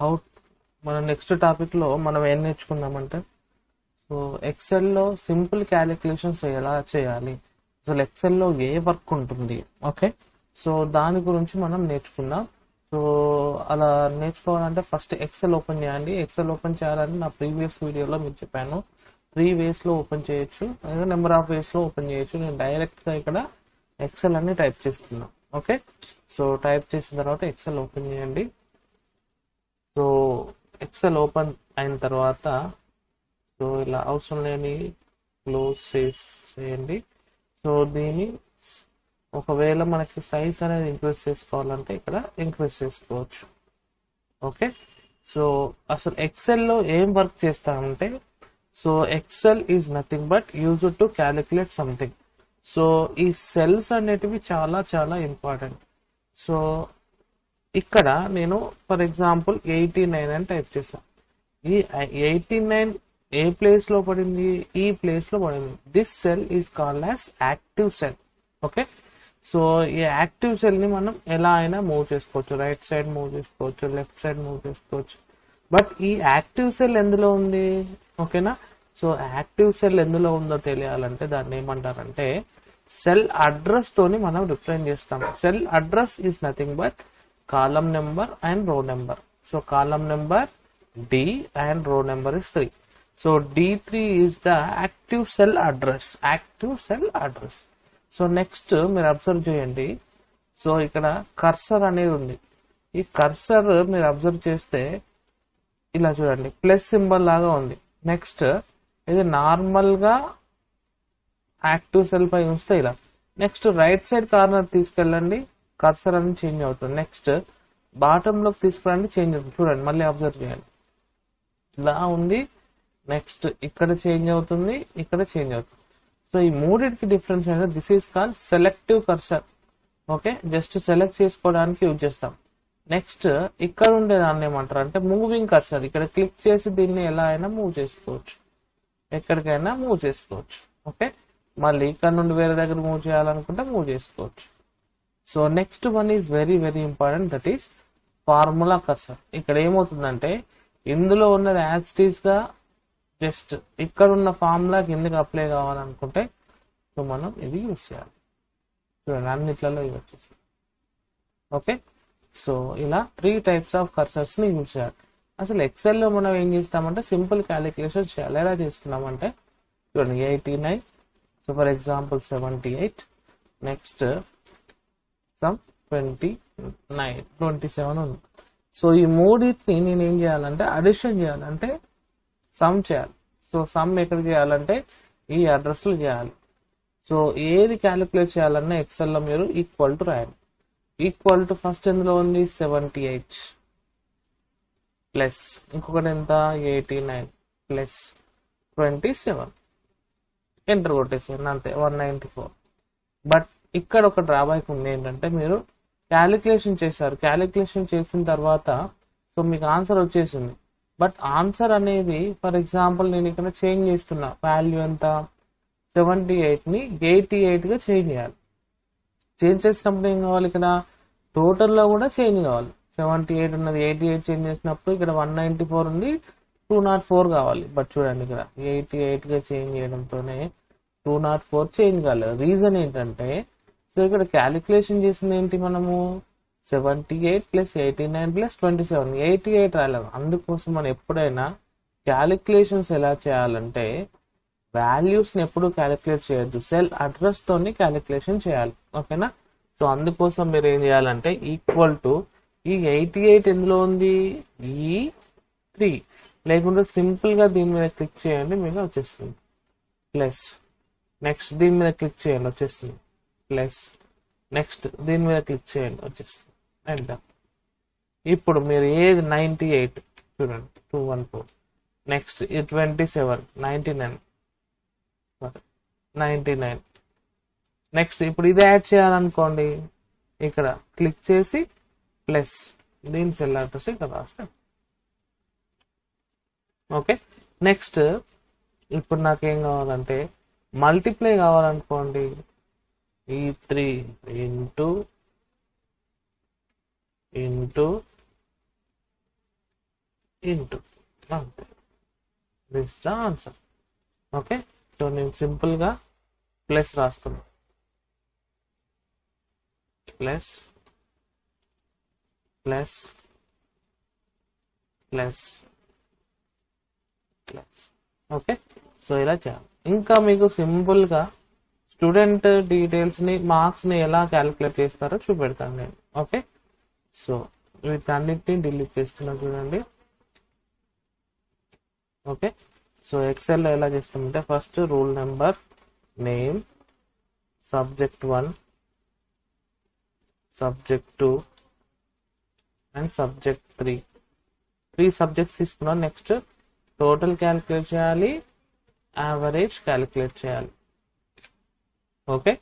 How మన next టాపిక్లో మనం ఏం నేర్చుకుందామంటే, సో ఎక్సెల్లో సింపుల్ క్యాలిక్యులేషన్స్ ఎలా చేయాలి, అసలు ఎక్సెల్లో ఏ వర్క్ ఉంటుంది. ఓకే, సో దాని గురించి మనం నేర్చుకుందాం. సో అలా నేర్చుకోవాలంటే ఫస్ట్ ఎక్సెల్ ఓపెన్ చేయండి. ఎక్సెల్ ఓపెన్ చేయాలని నా ప్రీవియస్ వీడియోలో మీకు చెప్పాను. 3 వేస్లో ఓపెన్ చేయొచ్చు, లేదా నెంబర్ ఆఫ్ వేస్లో ఓపెన్ చేయొచ్చు. నేను డైరెక్ట్గా ఇక్కడ ఎక్సెల్ అని టైప్ చేస్తున్నాను. ఓకే, సో టైప్ చేసిన తర్వాత ఎక్సెల్ ఓపెన్ చేయండి. సో ఎక్సెల్ ఓపెన్ అయిన తర్వాత సో ఇలా అవసరం లేని క్లోజ్ చేసేయండి. సో దీన్ని ఒకవేళ మనకి సైజ్ అనేది ఇంక్రీజ్ చేసుకోవాలంటే ఇక్కడ ఇంక్రీజ్ చేసుకోవచ్చు. ఓకే, సో అసలు ఎక్సెల్లో ఏం వర్క్ చేస్తామంటే, so Excel is nothing but used to calculate something. So ఈ సెల్స్ అనేటివి చాలా చాలా ఇంపార్టెంట్. సో ఇక్కడ నేను ఫర్ ఎగ్జాంపుల్ 89 అని టైప్ చేశాను. ఈ 89 ఏ ప్లేస్ లో పడింది? ఈ ప్లేస్ లో పడింది. This cell is called as active cell. Okay, so ఈ యాక్టివ్ సెల్ ని మనం ఎలా అయినా మూవ్ చేసుకోవచ్చు. రైట్ సైడ్ మూవ్ చేసుకోవచ్చు, లెఫ్ట్ సైడ్ మూవ్ చేసుకోవచ్చు. బట్ ఈ యాక్టివ్ సెల్ ఎందులో ఉంది? ఓకేనా, సో యాక్టివ్ సెల్ ఎందులో ఉందో తెలియాలంటే దాన్ని ఏమంటారంటే సెల్ అడ్రస్ తోని మనం రిప్రజెంట్ చేస్తాం. Cell address is nothing but column number and row number. So column number D and row number is 3. So D3 is the active cell address. Active cell address. So next మీరు observe చేయండి. So ఇక్కడ cursor అనేది ఉంది. ఈ cursor మీరు observe చేస్తే ఇలా చూడండి, ప్లస్ సింబల్ లాగా ఉంది. నెక్స్ట్ ఇది నార్మల్ గా యాక్టివ్ సెల్ పై ఉంచితే ఇలా. నెక్స్ట్ రైట్ సైడ్ కార్నర్ తీసుకెళ్ళండి, కర్సర్ అని చేంజ్ అవుతుంది. నెక్స్ట్ బాటమ్ లోకి తీసుకురండి, చేంజ్ అవుతుంది. చూడండి, మళ్ళీ అబ్జర్వ్ చేయండి, ఇలా ఉంది. నెక్స్ట్ ఇక్కడ చేంజ్ అవుతుంది, ఇక్కడ చేంజ్ అవుతుంది. సో ఈ మూడింటికి డిఫరెన్స్ అంటే this is call selective cursor. Okay, just select చేసుకోవడానికి యూజ్ చేస్తాం. నెక్స్ట్ ఇక్కడ ఉండే దాన్ని ఏమంటారు అంటే మూవింగ్ కర్సర్. ఇక్కడ క్లిక్ చేసి దీన్ని ఎలా అయినా మూవ్ చేసుకోవచ్చు, ఎక్కడికైనా మూవ్ చేసుకోవచ్చు. ఓకే, మళ్ళీ ఇక్కడ నుండి వేరే దగ్గర మూవ్ చేయాలనుకుంటే మూవ్ చేసుకోవచ్చు. So next one is very very important, that is formula cursor. ఇక్కడ ఏమవుతుందంటే ఇందులో ఉన్నది యాజ్ గా జస్ట్ ఇక్కడ ఉన్న ఫార్ములా కిందకి అప్లై కావాలనుకుంటే సో మనం ఇది యూజ్ చేయాలి. చూడండి, అన్నిట్లలో ఇవి వచ్చేసి. ఓకే, సో ఇలా 3 టైప్స్ ఆఫ్ కర్సర్స్ ని యూజ్ చేయాలి. అసలు ఎక్సెల్ లో మనం ఏం చేస్తామంటే సింపుల్ క్యాలిక్యులేషన్ చేయాలి. ఎలా చేస్తున్నామంటే చూడండి, 89, సో ఫర్ ఎగ్జాంపుల్ 78, నెక్స్ట్ 27 ఉంది. సో ఈ మూడింటిని నేను ఏం చేయాలంటే అడిషన్ చేయాలంటే సమ్ చేయాలి. సో సమ్ ఎక్కడ చేయాలంటే ఈ అడ్రస్ లో చేయాలి. సో ఏది క్యాలిక్యులేట్ చేయాలన్నా ఎక్సెల్ లో మీరు ఈక్వల్ టు రాయాలి. ఈక్వల్ టు ఫస్ట్ ఎందులో ఉంది 78 ప్లస్ ఇంకొకటి ఎంత 89 ప్లస్ 27, ఎంటర్ కొట్టేసాను, అంతే 194. బట్ ఇక్కడ ఒక డ్రాబ్యాక్ ఉంది ఏంటంటే మీరు క్యాలిక్యులేషన్ చేశారు, క్యాలిక్యులేషన్ చేసిన తర్వాత సో మీకు ఆన్సర్ వచ్చేసింది. బట్ ఆన్సర్ అనేది ఫర్ ఎగ్జాంపుల్ నేను ఇక్కడ చేంజ్ చేస్తున్నా, వాల్యూ ఎంత 78 ని 88 గా చేంజ్ చేయాలి. చేంజ్ చేసినప్పుడు ఏం కావాలి, ఇక్కడ టోటల్ లో కూడా చేంజ్ కావాలి. 78 ఉన్నది 88 చేంజ్ చేసినప్పుడు ఇక్కడ 194 ఉంది, 204 కావాలి. బట్ చూడండి, ఇక్కడ 88 గా చేంజ్ చేయడంతోనే 204 చేంజ్ కాలేదు. రీజన్ ఏంటంటే సో ఇక్కడ క్యాలిక్యులేషన్ చేసింది ఏంటి, మనము 78 ప్లస్ 89 ప్లస్ 27, 88 రాలేదు. అందుకోసం మనం ఎప్పుడైనా క్యాలిక్యులేషన్స్ ఎలా చేయాలంటే వాల్యూస్ ని ఎప్పుడు క్యాలిక్యులేట్ చేయొద్దు, సెల్ అడ్రస్ తోని క్యాలిక్యులేషన్ చేయాలి. ఓకేనా, సో అందుకోసం మీరు ఏం చేయాలంటే ఈక్వల్ టు ఈ 88 ఎందులో ఉంది E3, లేకుంటే సింపుల్ గా దీని మీద క్లిక్ చేయండి, మీకు వచ్చేస్తుంది. ప్లస్ నెక్స్ట్ దీని మీద క్లిక్ చేయండి, వచ్చేస్తుంది. ప్లస్ నెక్స్ట్ దీని మీద క్లిక్ చేయండి, వచ్చేస్తుంది. అండ్ ఇప్పుడు మీరు ఏది 98 చూడండి 214, నెక్స్ట్ 27 99, నెక్స్ట్ ఇప్పుడు ఇది యాడ్ చేయాలనుకోండి, ఇక్కడ క్లిక్ చేసి ప్లస్ దీని సెల్ అడ్రస్ ఇక్కడ రాస్తాం. ఓకే, నెక్స్ట్ ఇప్పుడు నాకేం కావాలంటే మల్టిప్లై కావాలనుకోండి, E3 ఇంటూ ఇంటూ అంతే. This the answer. Okay, so నేను సింపుల్గా ప్లస్ రాస్తున్నాను. Plus plus plus plus. Okay, so ఇలా చేయాలి. ఇంకా మీకు సింపుల్గా స్టూడెంట్ డీటెయిల్స్ని మార్క్స్ని ఎలా క్యాలిక్యులేట్ చేస్తారో చూపెడతాను నేను. ఓకే, సో వీటన్నిటిని డిలీట్ చేస్తున్నాను చూడండి. ఓకే, సో ఎక్సెల్లో ఎలా చేస్తామంటే first rule number, name, subject 1, subject 2 and subject 3. 3 subjects తీసుకున్నాం. నెక్స్ట్ టోటల్ క్యాలిక్యులేట్ చేయాలి, యావరేజ్ క్యాలిక్యులేట్ చేయాలి. Okay,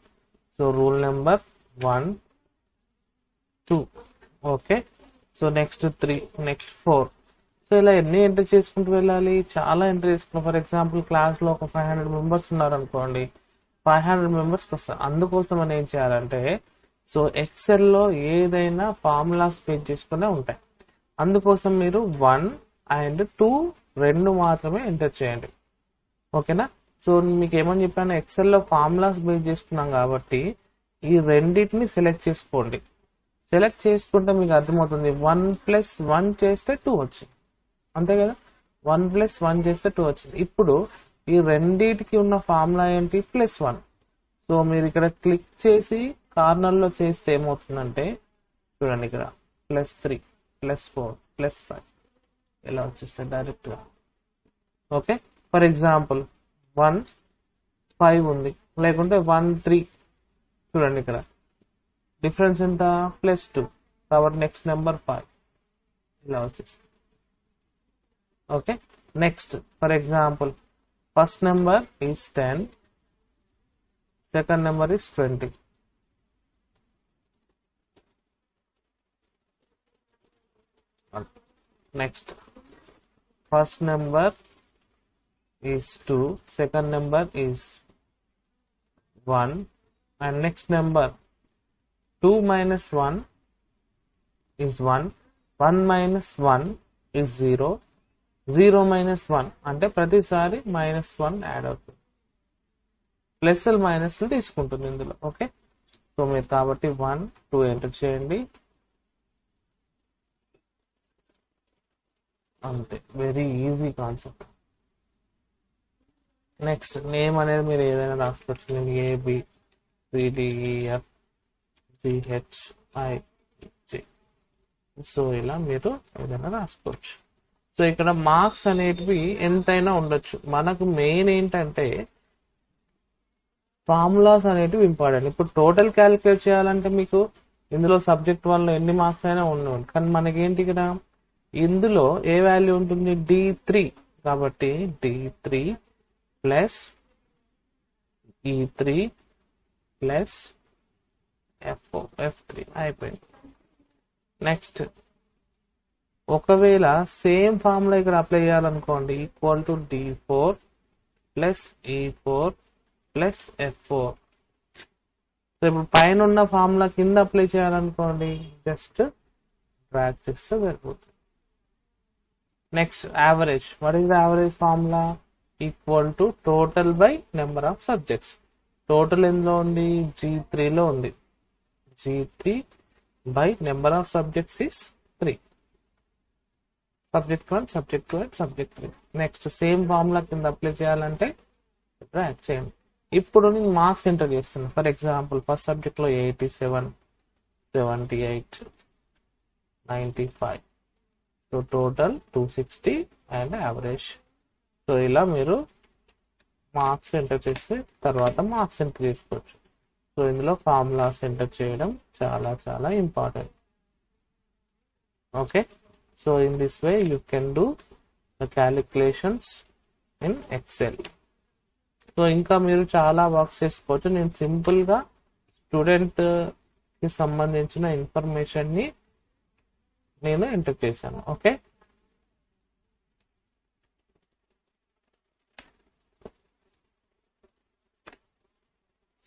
so rule number 1, 2. Okay, so next 3, next 4. So ఇలా ఎన్ని ఎంట్రీ చేసుకుంటూ వెళ్ళాలి, చాలా ఎంట్రీ చేసుకున్నాం. ఫర్ ఎగ్జాంపుల్ క్లాస్లో ఒక 500 మెంబర్స్ ఉన్నారు అనుకోండి, 500 మెంబర్స్కి వస్తారు. అందుకోసం మనం ఏం చేయాలంటే, సో ఎక్సెల్లో ఏదైనా ఫార్ములాస్ పేజ్ చేసుకునే ఉంటాయి. అందుకోసం మీరు 1 అండ్ 2 రెండు మాత్రమే ఎంటర్ చేయండి. ఓకేనా, సో మీకు ఏమని చెప్పాను, ఎక్సెల్లో ఫార్ములాస్ బేస్ చేసుకున్నాం కాబట్టి ఈ రెండింటిని సెలెక్ట్ చేసుకోండి. సెలెక్ట్ చేసుకుంటే మీకు అర్థమవుతుంది, 1 + 1 చేస్తే 2 వచ్చింది, అంతే కదా. 1 + 1 చేస్తే 2 వచ్చింది. ఇప్పుడు ఈ రెండింటికి ఉన్న ఫార్ములా ఏంటి, +1. సో మీరు ఇక్కడ క్లిక్ చేసి కార్నర్లో చేస్తే ఏమవుతుందంటే చూడండి, ఇక్కడ +3, +4, +5 ఇలా వచ్చేస్తాయి డైరెక్ట్గా. ఓకే, ఫర్ ఎగ్జాంపుల్ 1, 5 ఉంది, లేకుంటే 1, 3. చూడండి ఇక్కడ డిఫరెన్స్ ఎంత, +2, కాబట్టి నెక్స్ట్ నెంబర్ 5 ఇలా వచ్చేస్తుంది. Okay, next for example first number is 10, second number is 20. Next first number is 2, second number is 1 and next number 2 minus 1 is 1, 1 minus 1 is 0, 0 minus 1 అంటే ప్రతిసారి -1 యాడ్ అవుతుంది. ప్లస్లు మైనస్లు తీసుకుంటుంది ఇందులో. ఓకే, సో మీరు కాబట్టి 1, 2 ఎంటర్ చేయండి, అంతే. Very easy concept. Next name అనేది మీరు ఏదైనా రాసుకోవచ్చు. నేను ABCDEFGHIJ. సో ఇలా మీరు ఏదైనా రాసుకోవచ్చు. సో ఇక్కడ మార్క్స్ అనేటివి ఎంతైనా ఉండొచ్చు. మనకు మెయిన్ ఏంటంటే ఫార్ములాస్ అనేటివి ఇంపార్టెంట్. ఇప్పుడు టోటల్ క్యాలిక్యులేట్ చేయాలంటే మీకు ఇందులో సబ్జెక్ట్ 1లో ఎన్ని మార్క్స్ అయినా ఉండవు, కానీ మనకేంటి ఇక్కడ ఇందులో ఏ వాల్యూ ఉంటుంది, D3. కాబట్టి D3 plus E3 plus F3 అయిపోయింది. నెక్స్ట్ ఒకవేళ సేమ్ ఫార్ములా ఇక్కడ అప్లై చేయాలనుకోండి, =D4 plus E4 plus F4. So ఇప్పుడు పైన ఉన్న ఫార్ములా కింద అప్లై చేయాలనుకోండి, జస్ట్ డ్రాగ్ చేస్తే సరిపోతుంది. Next average. What is the average formula, =total by number of subjects. Total ఎందులో ఉంది, G3లో ఉంది. G3 by number of subjects is 3. Subject 1, Subject 2 and Subject 3. Next same formula కింద అప్లై చేయాలంటే drag చేయండి. ఇప్పుడు నేను మార్క్స్ ఎంటర్ చేస్తున్నాను. ఫర్ ఎగ్జాంపుల్ ఫస్ట్ సబ్జెక్ట్లో 87, 78, 95. So total 260 and average. So ఇలా మీరు మార్క్స్ ఎంటర్ చేసి తర్వాత మార్క్స్ ఎంటర్ చేసుకోవచ్చు. సో ఇందులో ఫార్ములాస్ ఎంటర్ చేయడం చాలా చాలా important. Okay, so in this way you can do the calculations in Excel. So ఇంకా మీరు చాలా వర్క్స్ చేసుకోవచ్చు. నేను సింపుల్గా స్టూడెంట్కి సంబంధించిన ఇన్ఫర్మేషన్ని నేను ఎంటర్ చేశాను. ఓకే,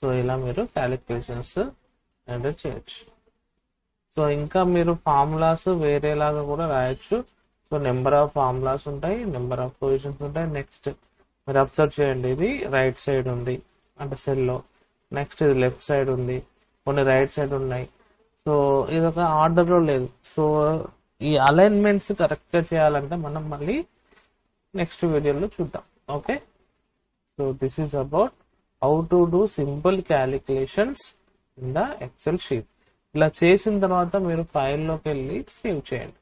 సో ఇలా మీరు క్యాలిక్యులేషన్స్ ఎంటర్ చేయొచ్చు. సో ఇంకా మీరు ఫార్ములాస్ వేరేలాగా కూడా రాయొచ్చు. సో నెంబర్ ఆఫ్ ఫార్ములాస్ ఉంటాయి, నెంబర్ ఆఫ్ పొజిషన్స్ ఉంటాయి. నెక్స్ట్ మీరు అబ్జర్వ్ చేయండి, ఇది రైట్ సైడ్ ఉంది అంటే సెల్లో, నెక్స్ట్ ఇది లెఫ్ట్ సైడ్ ఉంది, కొన్ని రైట్ సైడ్ ఉన్నాయి. సో ఇది ఒక ఆర్డర్లో లేదు. సో ఈ అలైన్మెంట్స్ కరెక్ట్గా చేయాలంటే మనం మళ్ళీ నెక్స్ట్ వీడియోలో చూద్దాం. Okay, so this is about how to do simple calculations in the XL sheet. ఇలా చేసిన తర్వాత మీరు ఫైల్లోకి వెళ్ళి సేవ్ చేయండి.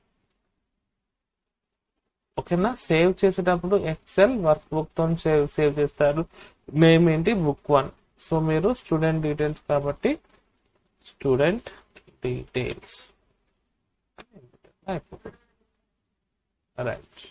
ఓకేనా, సేవ్ చేసేటప్పుడు ఎక్సెల్ వర్క్ బుక్ తో సేవ్ చేస్తారు. నేమ్ ఏంటి, బుక్ 1. సో మీరు స్టూడెంట్ డీటెయిల్స్ కాబట్టి స్టూడెంట్ డీటెయిల్స్ అయిపోతుంది. రైట్.